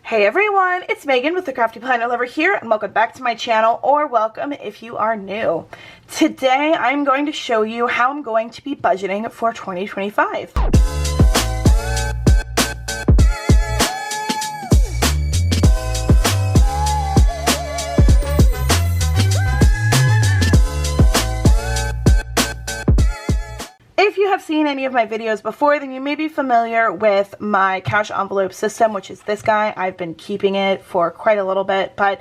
Hey everyone, it's Megan with the CraftyPlannerLovR here, and welcome back to my channel, or welcome if you are new. Today I'm going to show you how I'm going to be budgeting for 2025. If you have seen any of my videos before, then you may be familiar with my cash envelope system, which is this guy. I've been keeping it for quite a little bit, but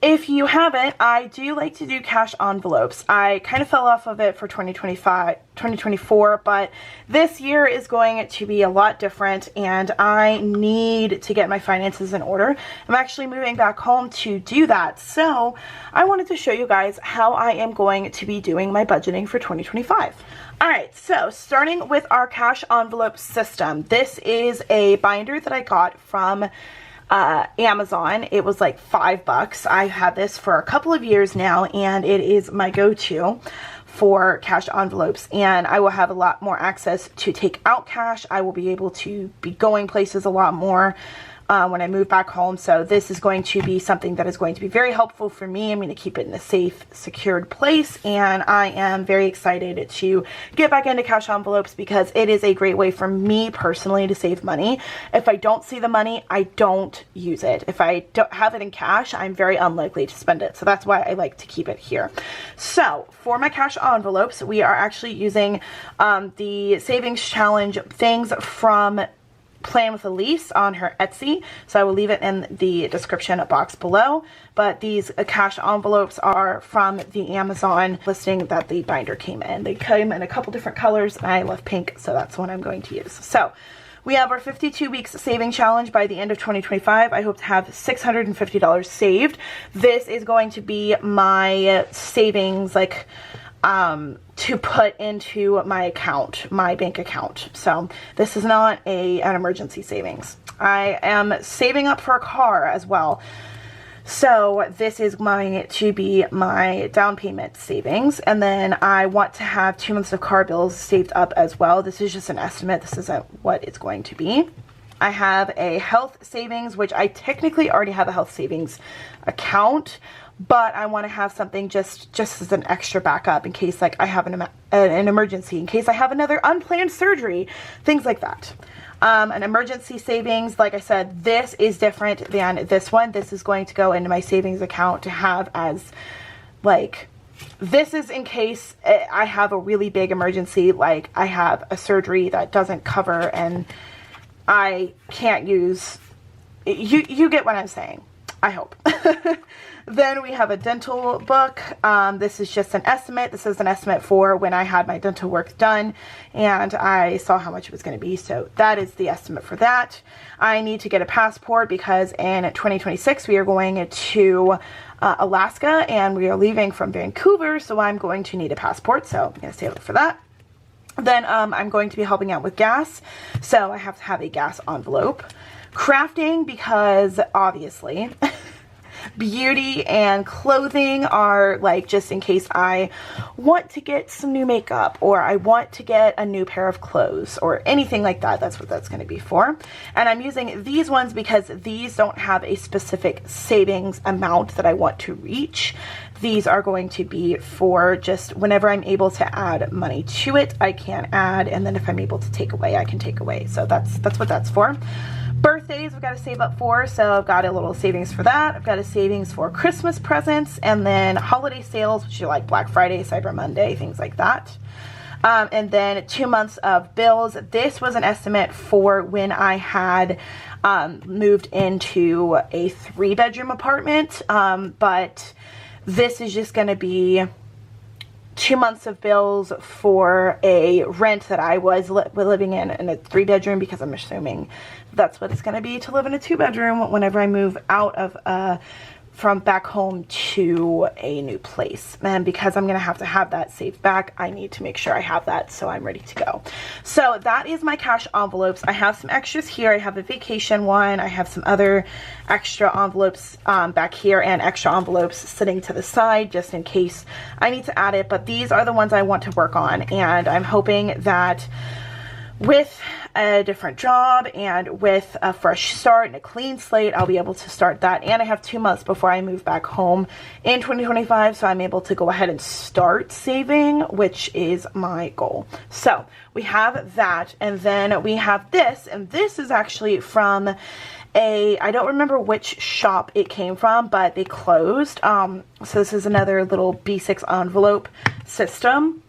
if you haven't, I do like to do cash envelopes. I kind of fell off of it for 2024, but this year is going to be a lot different and I need to get my finances in order. I'm actually moving back home to do that. So I wanted to show you guys how I am going to be doing my budgeting for 2025. Alright, so starting with our cash envelope system. This is a binder that I got from Amazon. It was like $5. I've had this for a couple of years now and it is my go-to for cash envelopes, and I will have a lot more access to take out cash. I will be able to be going places a lot more when I move back home. So this is going to be something that is going to be very helpful for me. I'm going to keep it in a safe, secured place, and I am very excited to get back into cash envelopes because it is a great way for me personally to save money. If I don't see the money, I don't use it. If I don't have it in cash, I'm very unlikely to spend it. So that's why I like to keep it here. So for my cash envelopes, we are actually using the Savings Challenge things from Plan with Ilysse on her Etsy, so I will leave it in the description box below. But these cash envelopes are from the Amazon listing that the binder came in. They came in a couple different colors and I love pink, so that's what I'm going to use. So we have our 52 weeks saving challenge by the end of 2025. I hope to have $650 saved. This is going to be my savings, like to put into my account, my bank account. So this is not an emergency savings. I am saving up for a car as well. So this is going to be my down payment savings. And then I want to have 2 months of car bills saved up as well. This is just an estimate. This isn't what it's going to be. I have a health savings, which I technically already have a health savings account, but I want to have something just as an extra backup in case like I have an emergency, in case I have another unplanned surgery, things like that. An emergency savings, like I said, this is different than this one. This is going to go into my savings account to have as like, this is in case I have a really big emergency, like I have a surgery that doesn't cover and I can't use, you get what I'm saying, I hope. Then we have a dental book. This is just an estimate. This is an estimate for when I had my dental work done and I saw how much it was going to be. So that is the estimate for that. I need to get a passport because in 2026 we are going to Alaska and we are leaving from Vancouver. So I'm going to need a passport. So I'm going to save up for that. Then I'm going to be helping out with gas. So I have to have a gas envelope. Crafting, because obviously beauty and clothing are like just in case I want to get some new makeup or I want to get a new pair of clothes or anything like that. That's what that's going to be for. And I'm using these ones because these don't have a specific savings amount that I want to reach. These are going to be for just whenever I'm able to add money to it, I can add, and then if I'm able to take away, I can take away. So that's what that's for. Birthdays, I've got to save up for, so I've got a little savings for that. I've got a savings for Christmas presents, and then holiday sales, which are like Black Friday, Cyber Monday, things like that. And then 2 months of bills. This was an estimate for when I had moved into a 3-bedroom apartment, but this is just going to be 2 months of bills for a rent that I was living in a 3-bedroom, because I'm assuming that's what it's going to be to live in a 2-bedroom whenever I move out of from back home to a new place. And because I'm going to have that saved back, I need to make sure I have that so I'm ready to go. So that is my cash envelopes. I have some extras here. I have a vacation one. I have some other extra envelopes back here and extra envelopes sitting to the side just in case I need to add it. But these are the ones I want to work on, and I'm hoping that with a different job and with a fresh start and a clean slate, I'll be able to start that. And I have 2 months before I move back home in 2025, so I'm able to go ahead and start saving, which is my goal. So we have that, and then we have this, and this is actually from I don't remember which shop it came from, but they closed. So this is another little B6 envelope system.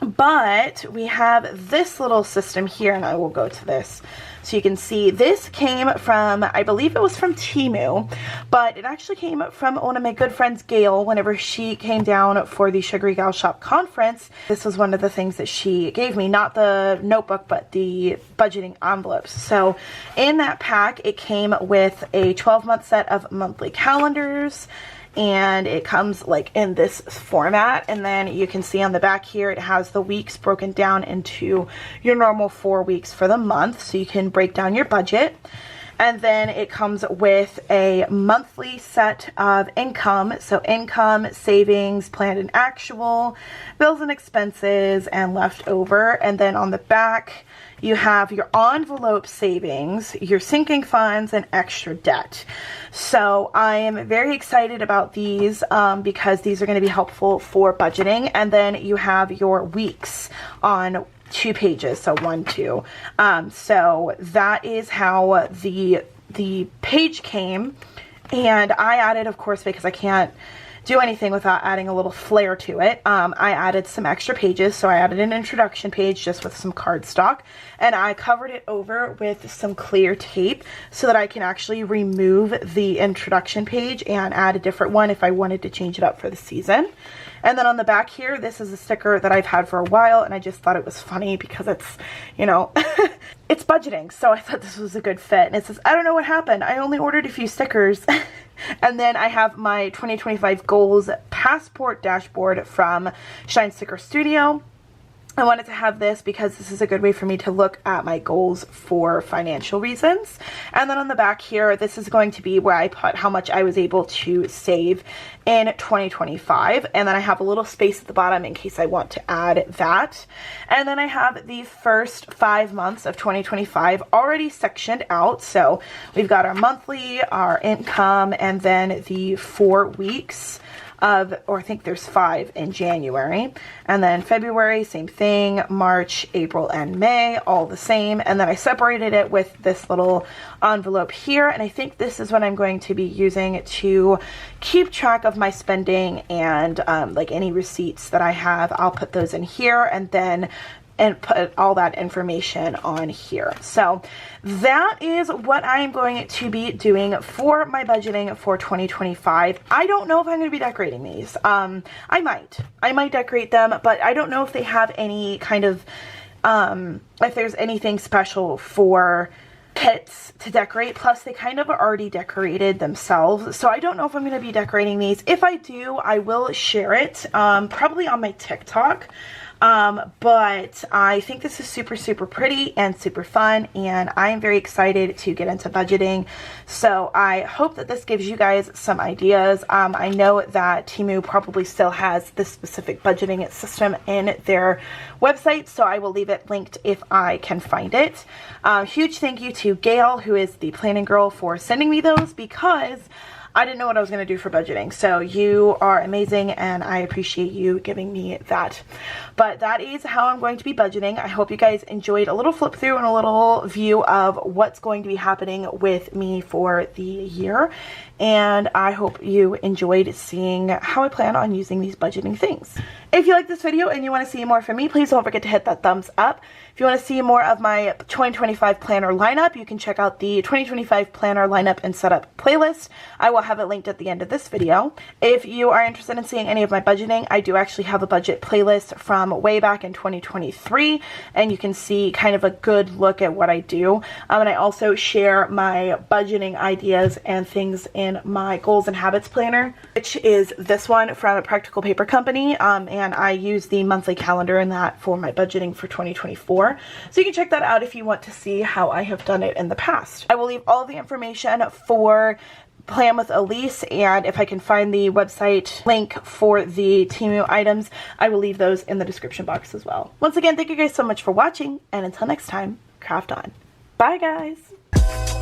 But we have this little system here, and I will go to this so you can see. This came from, I believe it was from Temu, but it actually came from one of my good friends, Gail, whenever she came down for the Sugary Gal Shop conference. This was one of the things that she gave me, not the notebook, but the budgeting envelopes. So in that pack, it came with a 12-month set of monthly calendars, and it comes like in this format, and then you can see on the back here it has the weeks broken down into your normal 4 weeks for the month, so you can break down your budget. And then it comes with a monthly set of income, so income, savings, planned and actual, bills and expenses, and leftover. And then on the back you have your envelope savings, your sinking funds, and extra debt. So I am very excited about these because these are going to be helpful for budgeting. And then you have your weeks on 2 pages, so 1, 2. So that is how the page came, and I added, of course, because I can't do anything without adding a little flair to it, I added some extra pages. So I added an introduction page just with some cardstock, and I covered it over with some clear tape so that I can actually remove the introduction page and add a different one if I wanted to change it up for the season. And then on the back here, this is a sticker that I've had for a while, and I just thought it was funny because it's, you know, it's budgeting. So I thought this was a good fit. And it says, I don't know what happened. I only ordered a few stickers. And then I have my 2025 goals passport dashboard from Shine Sticker Studio. I wanted to have this because this is a good way for me to look at my goals for financial reasons. And then on the back here, this is going to be where I put how much I was able to save in 2025. And then I have a little space at the bottom in case I want to add that. And then I have the first 5 months of 2025 already sectioned out. So we've got our monthly, our income, and then the 4 weeks of, or I think there's 5 in January, and then February, same thing, March, April, and May, all the same. And then I separated it with this little envelope here, and I think this is what I'm going to be using to keep track of my spending, and like any receipts that I have, I'll put those in here, and then put all that information on here. So that is what I am going to be doing for my budgeting for 2025. I don't know if I'm going to be decorating these. I might decorate them, but I don't know if they have any kind of, if there's anything special for kits to decorate. Plus they kind of are already decorated themselves, so I don't know if I'm going to be decorating these. If I do, I will share it, probably on my TikTok. But I think this is super, super pretty and super fun, and I am very excited to get into budgeting. So I hope that this gives you guys some ideas. I know that Temu probably still has this specific budgeting system in their website, so I will leave it linked if I can find it. Huge thank you to Gail, who is the planning girl, for sending me those, because I didn't know what I was going to do for budgeting. So you are amazing, and I appreciate you giving me that. But that is how I'm going to be budgeting. I hope you guys enjoyed a little flip through and a little view of what's going to be happening with me for the year. And I hope you enjoyed seeing how I plan on using these budgeting things. If you like this video and you want to see more from me, please don't forget to hit that thumbs up. If you want to see more of my 2025 planner lineup, you can check out the 2025 planner lineup and setup playlist. I will have it linked at the end of this video. If you are interested in seeing any of my budgeting, I do actually have a budget playlist from way back in 2023, and you can see kind of a good look at what I do. And I also share my budgeting ideas and things in my goals and habits planner, which is this one from a Practical Paper Company, and I use the monthly calendar in that for my budgeting for 2024. So you can check that out if you want to see how I have done it in the past. I will leave all the information for plan with Ilysse, and if I can find the website link for the Temu items, I will leave those in the description box as well. Once again, thank you guys so much for watching, and until next time, craft on. Bye guys!